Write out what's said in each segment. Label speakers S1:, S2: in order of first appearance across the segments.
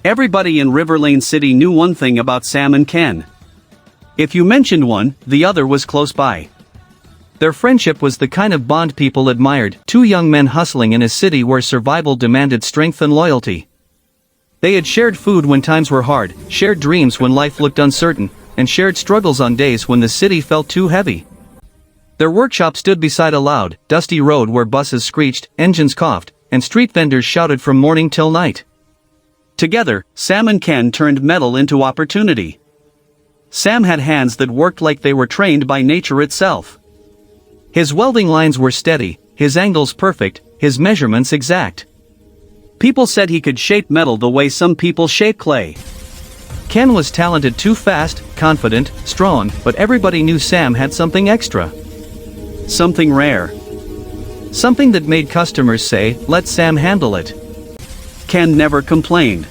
S1: Everybody in Riverlane City knew one thing about Sam and Ken. If you mentioned one, the other was close by. Their friendship was the kind of bond people admired, two young men hustling in a city where survival demanded strength and loyalty. They had shared food when times were hard, shared dreams when life looked uncertain, and shared struggles on days when the city felt too heavy. Their workshop stood beside a loud, dusty road where buses screeched, engines coughed, and street vendors shouted from morning till night. Together, Sam and Ken turned metal into opportunity. Sam had hands that worked like they were trained by nature itself. His welding lines were steady, his angles perfect, his measurements exact. People said he could shape metal the way some people shape clay. Ken was talented, too fast, confident, strong, but everybody knew Sam had something extra. Something rare. Something that made customers say, "Let Sam handle it." Ken never complained.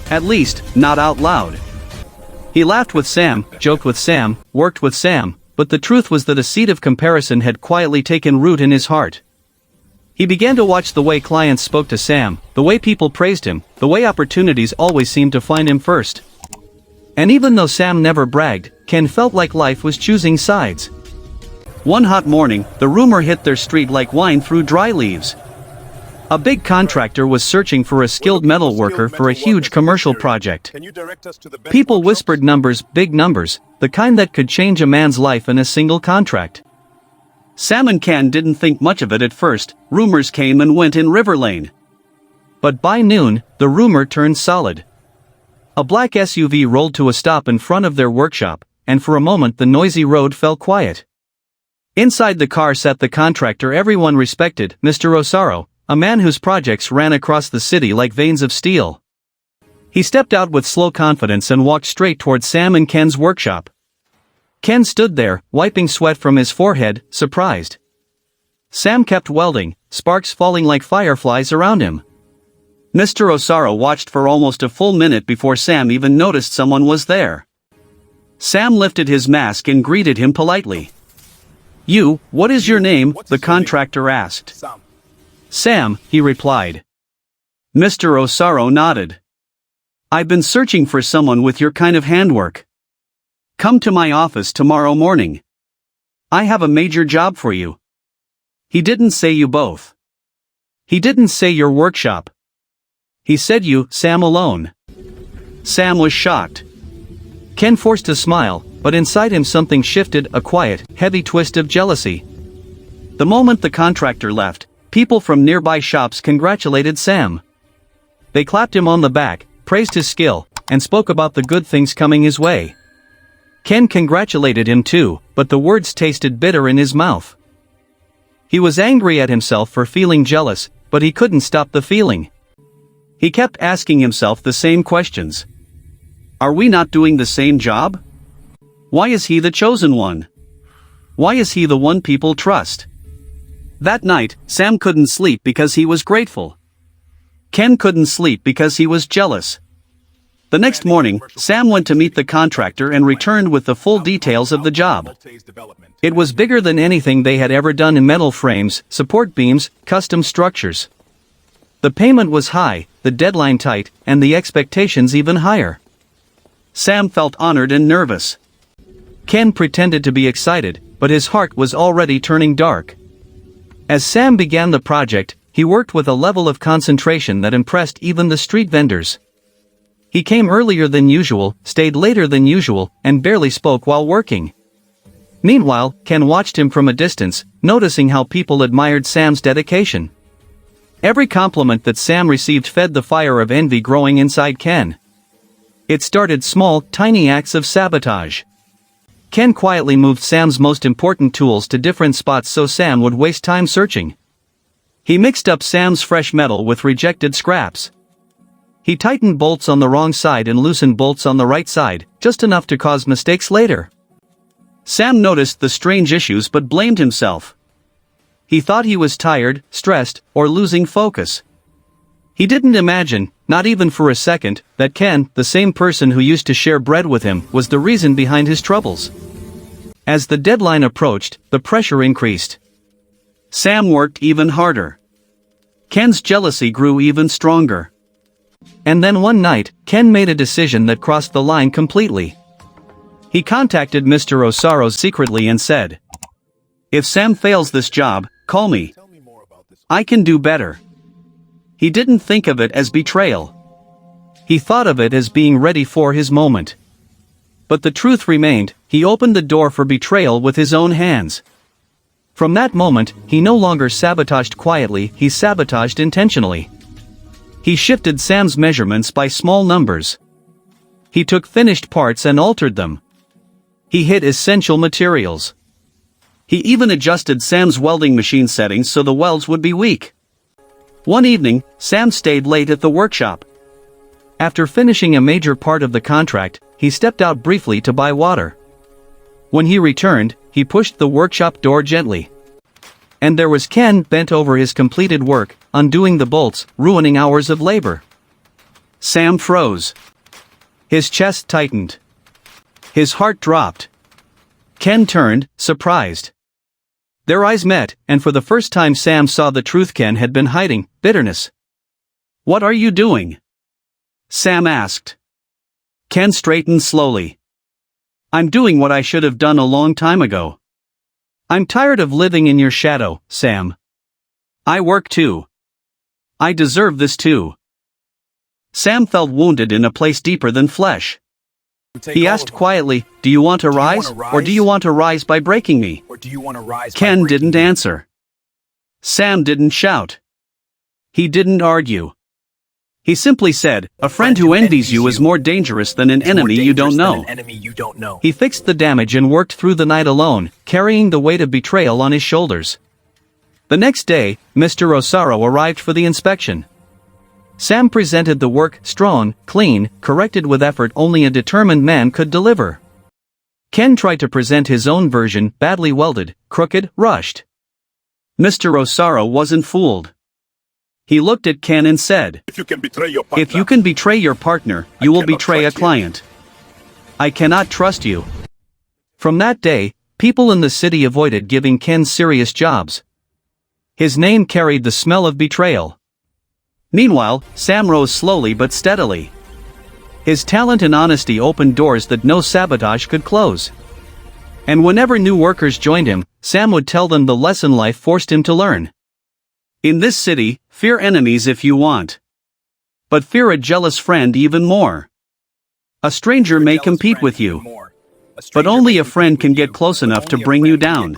S1: At least, not out loud. He laughed with Sam, joked with Sam, worked with Sam, but the truth was that a seed of comparison had quietly taken root in his heart. He began to watch the way clients spoke to Sam, the way people praised him, the way opportunities always seemed to find him first. And even though Sam never bragged, Ken felt like life was choosing sides. One hot morning, the rumor hit their street like wine through dry leaves. A big contractor was searching for a skilled metal worker for a huge commercial project. People whispered numbers, big numbers, the kind that could change a man's life in a single contract. Sam and Ken didn't think much of it at first. Rumors came and went in Riverlane. But by noon, the rumor turned solid. A black SUV rolled to a stop in front of their workshop, and for a moment the noisy road fell quiet. Inside the car sat the contractor everyone respected, Mr. Osaro, a man whose projects ran across the city like veins of steel. He stepped out with slow confidence and walked straight toward Sam and Ken's workshop. Ken stood there, wiping sweat from his forehead, surprised. Sam kept welding, sparks falling like fireflies around him. Mr. Osaro watched for almost a full minute before Sam even noticed someone was there. Sam lifted his mask and greeted him politely. "You, what is your name?" the contractor asked. "Sam," he replied. Mr. Osaro nodded. "I've been searching for someone with your kind of handwork. Come to my office tomorrow morning. I have a major job for you." He didn't say you both. He didn't say your workshop. He said you, Sam, alone. Sam was shocked. Ken forced a smile, but inside him something shifted, a quiet, heavy twist of jealousy. The moment the contractor left, people from nearby shops congratulated Sam. They clapped him on the back, praised his skill, and spoke about the good things coming his way. Ken congratulated him too, but the words tasted bitter in his mouth. He was angry at himself for feeling jealous, but he couldn't stop the feeling. He kept asking himself the same questions. Are we not doing the same job? Why is he the chosen one? Why is he the one people trust? That night, Sam couldn't sleep because he was grateful. Ken couldn't sleep because he was jealous. The next morning, Sam went to meet the contractor and returned with the full details of the job. It was bigger than anything they had ever done in metal frames, support beams, custom structures. The payment was high, the deadline tight, and the expectations even higher. Sam felt honored and nervous. Ken pretended to be excited, but his heart was already turning dark. As Sam began the project, he worked with a level of concentration that impressed even the street vendors. He came earlier than usual, stayed later than usual, and barely spoke while working. Meanwhile, Ken watched him from a distance, noticing how people admired Sam's dedication. Every compliment that Sam received fed the fire of envy growing inside Ken. It started small, tiny acts of sabotage. Ken quietly moved Sam's most important tools to different spots so Sam would waste time searching. He mixed up Sam's fresh metal with rejected scraps. He tightened bolts on the wrong side and loosened bolts on the right side, just enough to cause mistakes later. Sam noticed the strange issues but blamed himself. He thought he was tired, stressed, or losing focus. He didn't imagine, not even for a second, that Ken, the same person who used to share bread with him, was the reason behind his troubles. As the deadline approached, the pressure increased. Sam worked even harder. Ken's jealousy grew even stronger. And then one night, Ken made a decision that crossed the line completely. He contacted Mr. Osaros secretly and said, "If Sam fails this job, call me. I can do better." He didn't think of it as betrayal. He thought of it as being ready for his moment. But the truth remained, he opened the door for betrayal with his own hands. From that moment, he no longer sabotaged quietly, he sabotaged intentionally. He shifted Sam's measurements by small numbers. He took finished parts and altered them. He hid essential materials. He even adjusted Sam's welding machine settings so the welds would be weak. One evening, Sam stayed late at the workshop. After finishing a major part of the contract, he stepped out briefly to buy water. When he returned, he pushed the workshop door gently. And there was Ken bent over his completed work, undoing the bolts, ruining hours of labor. Sam froze. His chest tightened. His heart dropped. Ken turned, surprised. Their eyes met, and for the first time Sam saw the truth Ken had been hiding, bitterness. "What are you doing?" Sam asked. Ken straightened slowly. "I'm doing what I should have done a long time ago. I'm tired of living in your shadow, Sam. I work too. I deserve this too." Sam felt wounded in a place deeper than flesh. He asked quietly, "Do you want to rise, or do you want to rise by breaking me?" Ken didn't answer. Sam didn't shout. He didn't argue. He simply said, "A friend who envies you is more dangerous than an enemy you don't know." He fixed the damage and worked through the night alone, carrying the weight of betrayal on his shoulders. The next day, Mr. Osaro arrived for the inspection. Sam presented the work strong, clean, corrected with effort only a determined man could deliver. Ken tried to present his own version, badly welded, crooked, rushed. Mr. Osaro wasn't fooled. He looked at Ken and said, "If you can betray your partner, you will betray a client. I cannot trust you." From that day, people in the city avoided giving Ken serious jobs. His name carried the smell of betrayal. Meanwhile, Sam rose slowly but steadily. His talent and honesty opened doors that no sabotage could close. And whenever new workers joined him, Sam would tell them the lesson life forced him to learn. In this city, fear enemies if you want. But fear a jealous friend even more. A stranger may compete with you, but only a friend can get close enough to bring you down.